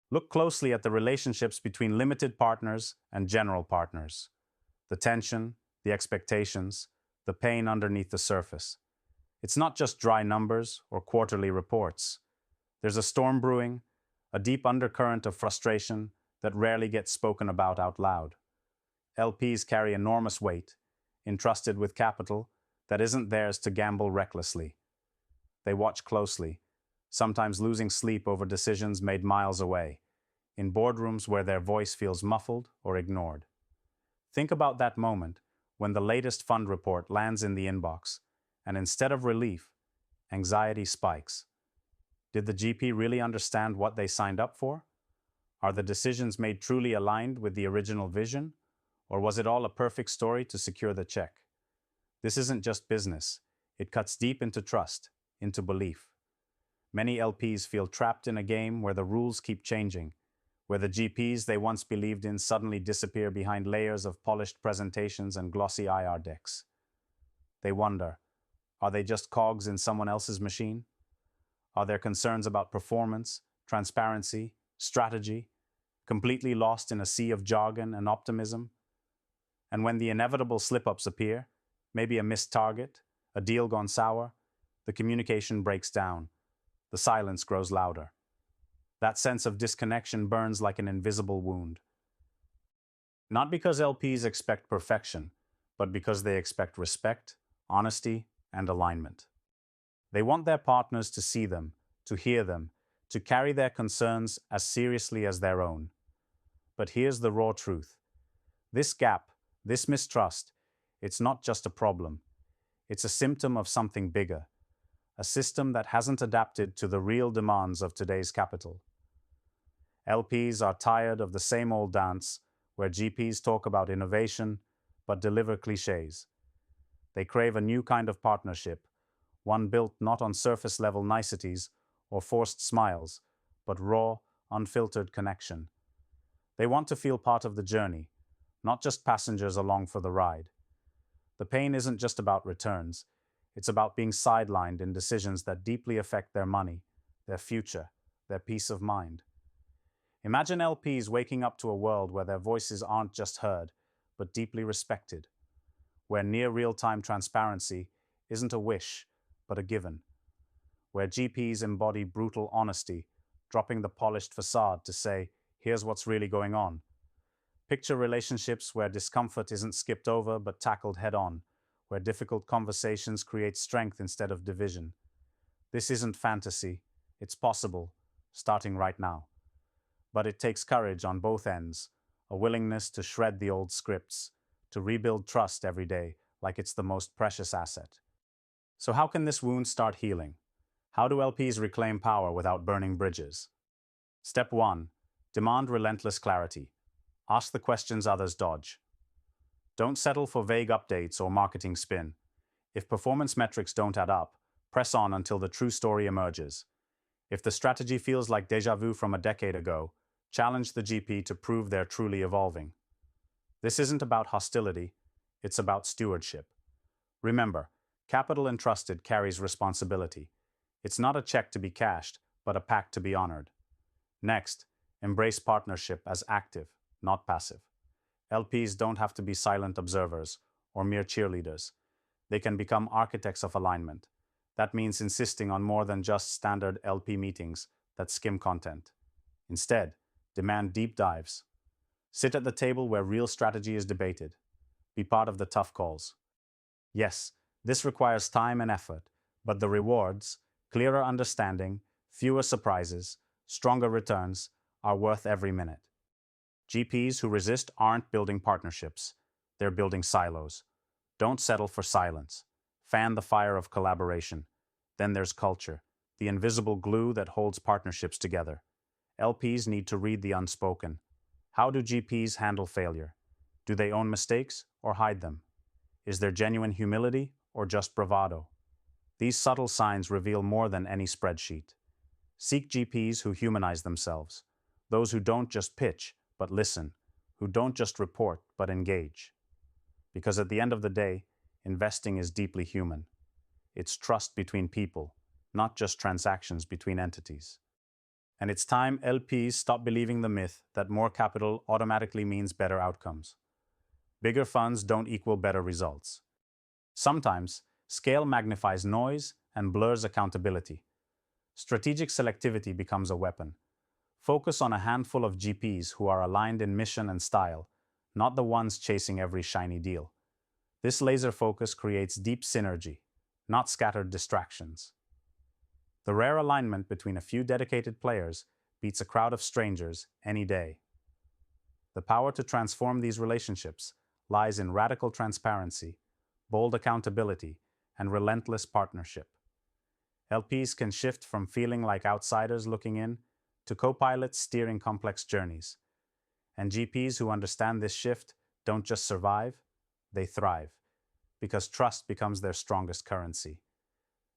Look closely at the relationships between limited partners and general partners. The tension, the expectations, the pain underneath the surface. It's not just dry numbers or quarterly reports. There's a storm brewing, a deep undercurrent of frustration that rarely gets spoken about out loud. LPs carry enormous weight, entrusted with capital that isn't theirs to gamble recklessly. They watch closely, sometimes losing sleep over decisions made miles away, in boardrooms where their voice feels muffled or ignored. Think about that moment when the latest fund report lands in the inbox, and instead of relief, anxiety spikes. Did the GP really understand what they signed up for? Are the decisions made truly aligned with the original vision? Or was it all a perfect story to secure the check? This isn't just business. It cuts deep into trust, into belief. Many LPs feel trapped in a game where the rules keep changing, where the GPs they once believed in suddenly disappear behind layers of polished presentations and glossy IR decks. They wonder, are they just cogs in someone else's machine? Are their concerns about performance, transparency, strategy, completely lost in a sea of jargon and optimism? And when the inevitable slip-ups appear, maybe a missed target, a deal gone sour, the communication breaks down. The silence grows louder. That sense of disconnection burns like an invisible wound. Not because LPs expect perfection, but because they expect respect, honesty, and alignment. They want their partners to see them, to hear them, to carry their concerns as seriously as their own. But here's the raw truth. This gap, this mistrust, it's not just a problem. It's a symptom of something bigger, a system that hasn't adapted to the real demands of today's capital. LPs are tired of the same old dance where GPs talk about innovation but deliver cliches. They crave a new kind of partnership, one built not on surface-level niceties or forced smiles, but raw, unfiltered connection. They want to feel part of the journey, not just passengers along for the ride. The pain isn't just about returns. It's about being sidelined in decisions that deeply affect their money, their future, their peace of mind. Imagine LPs waking up to a world where their voices aren't just heard, but deeply respected, where near real-time transparency isn't a wish, but a given, where GPs embody brutal honesty, dropping the polished facade to say, here's what's really going on. Picture relationships where discomfort isn't skipped over but tackled head-on, where difficult conversations create strength instead of division. This isn't fantasy. It's possible, starting right now. But it takes courage on both ends, a willingness to shred the old scripts, to rebuild trust every day like it's the most precious asset. So how can this wound start healing? How do LPs reclaim power without burning bridges? Step 1. Demand relentless clarity. Ask the questions others dodge. Don't settle for vague updates or marketing spin. If performance metrics don't add up, press on until the true story emerges. If the strategy feels like déjà vu from a decade ago, challenge the GP to prove they're truly evolving. This isn't about hostility, it's about stewardship. Remember, capital entrusted carries responsibility. It's not a check to be cashed, but a pact to be honored. Next, embrace partnership as active, not passive. LPs don't have to be silent observers or mere cheerleaders. They can become architects of alignment. That means insisting on more than just standard LP meetings that skim content. Instead, demand deep dives. Sit at the table where real strategy is debated. Be part of the tough calls. Yes, this requires time and effort, but the rewards, clearer understanding, fewer surprises, stronger returns, are worth every minute. GPs who resist aren't building partnerships. They're building silos. Don't settle for silence. Fan the fire of collaboration. Then there's culture, the invisible glue that holds partnerships together. LPs need to read the unspoken. How do GPs handle failure? Do they own mistakes or hide them? Is there genuine humility or just bravado? These subtle signs reveal more than any spreadsheet. Seek GPs who humanize themselves, those who don't just pitch, but listen, who don't just report, but engage. Because at the end of the day, investing is deeply human. It's trust between people, not just transactions between entities. And it's time LPs stop believing the myth that more capital automatically means better outcomes. Bigger funds don't equal better results. Sometimes, scale magnifies noise and blurs accountability. Strategic selectivity becomes a weapon. Focus on a handful of GPs who are aligned in mission and style, not the ones chasing every shiny deal. This laser focus creates deep synergy, not scattered distractions. The rare alignment between a few dedicated players beats a crowd of strangers any day. The power to transform these relationships lies in radical transparency, bold accountability, and relentless partnership. LPs can shift from feeling like outsiders looking in to co-pilots steering complex journeys. And GPs who understand this shift don't just survive, they thrive, because trust becomes their strongest currency.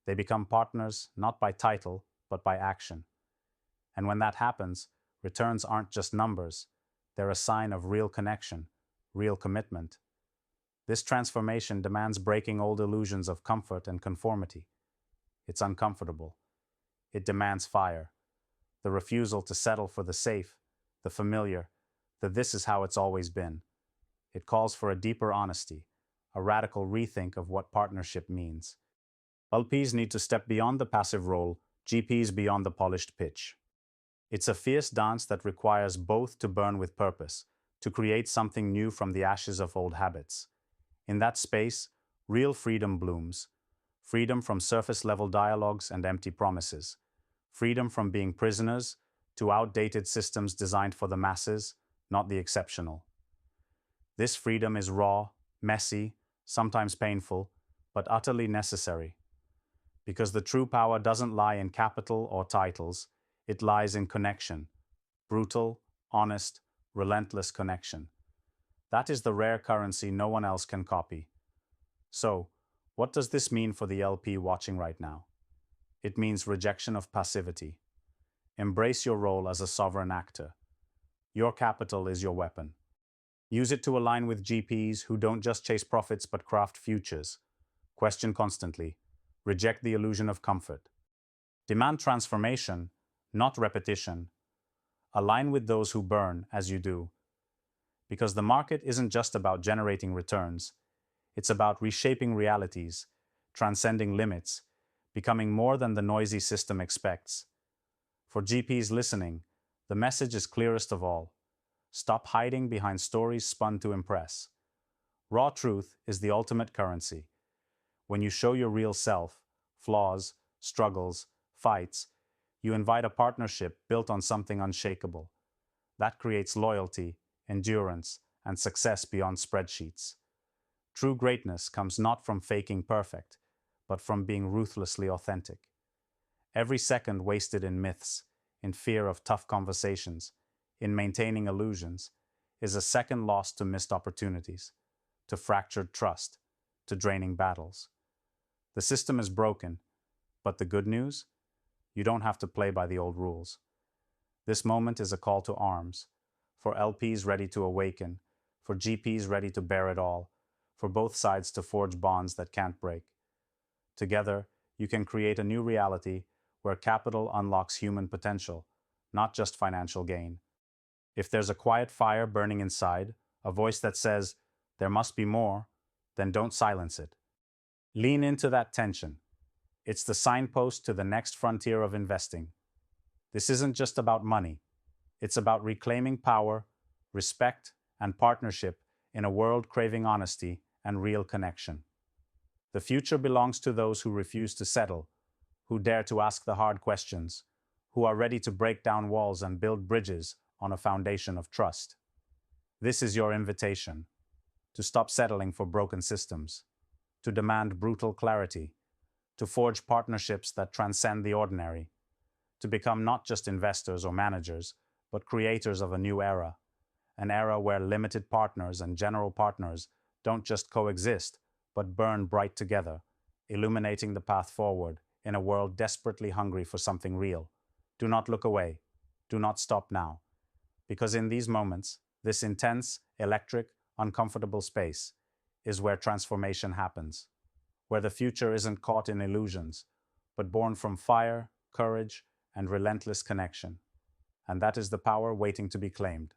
They become partners not by title, but by action. And when that happens, returns aren't just numbers, they're a sign of real connection, real commitment. This transformation demands breaking old illusions of comfort and conformity. It's uncomfortable. It demands fire, the refusal to settle for the safe, the familiar, that this is how it's always been. It calls for a deeper honesty, a radical rethink of what partnership means. LPs need to step beyond the passive role, GPs beyond the polished pitch. It's a fierce dance that requires both to burn with purpose, to create something new from the ashes of old habits. In that space, real freedom blooms. Freedom from surface-level dialogues and empty promises. Freedom from being prisoners to outdated systems designed for the masses, not the exceptional. This freedom is raw, messy, sometimes painful, but utterly necessary. Because the true power doesn't lie in capital or titles, it lies in connection. Brutal, honest, relentless connection. That is the rare currency no one else can copy. So, what does this mean for the LP watching right now? It means rejection of passivity. Embrace your role as a sovereign actor. Your capital is your weapon. Use it to align with GPs who don't just chase profits but craft futures. Question constantly. Reject the illusion of comfort. Demand transformation, not repetition. Align with those who burn as you do. Because the market isn't just about generating returns. It's about reshaping realities, transcending limits, becoming more than the noisy system expects. For GPs listening, the message is clearest of all. Stop hiding behind stories spun to impress. Raw truth is the ultimate currency. When you show your real self, flaws, struggles, fights, you invite a partnership built on something unshakable. That creates loyalty, endurance, and success beyond spreadsheets. True greatness comes not from faking perfect, but from being ruthlessly authentic. Every second wasted in myths, in fear of tough conversations, in maintaining illusions, is a second lost to missed opportunities, to fractured trust, to draining battles. The system is broken, but the good news? You don't have to play by the old rules. This moment is a call to arms, for LPs ready to awaken, for GPs ready to bear it all, for both sides to forge bonds that can't break. Together, you can create a new reality where capital unlocks human potential, not just financial gain. If there's a quiet fire burning inside, a voice that says, "There must be more," then don't silence it. Lean into that tension. It's the signpost to the next frontier of investing. This isn't just about money. It's about reclaiming power, respect, and partnership in a world craving honesty and real connection. The future belongs to those who refuse to settle, who dare to ask the hard questions, who are ready to break down walls and build bridges on a foundation of trust. This is your invitation to stop settling for broken systems, to demand brutal clarity, to forge partnerships that transcend the ordinary, to become not just investors or managers, but creators of a new era, an era where limited partners and general partners don't just coexist, but burn bright together, illuminating the path forward in a world desperately hungry for something real. Do not look away. Do not stop now. Because in these moments, this intense, electric, uncomfortable space is where transformation happens, where the future isn't caught in illusions, but born from fire, courage, and relentless connection. and that is the power waiting to be claimed.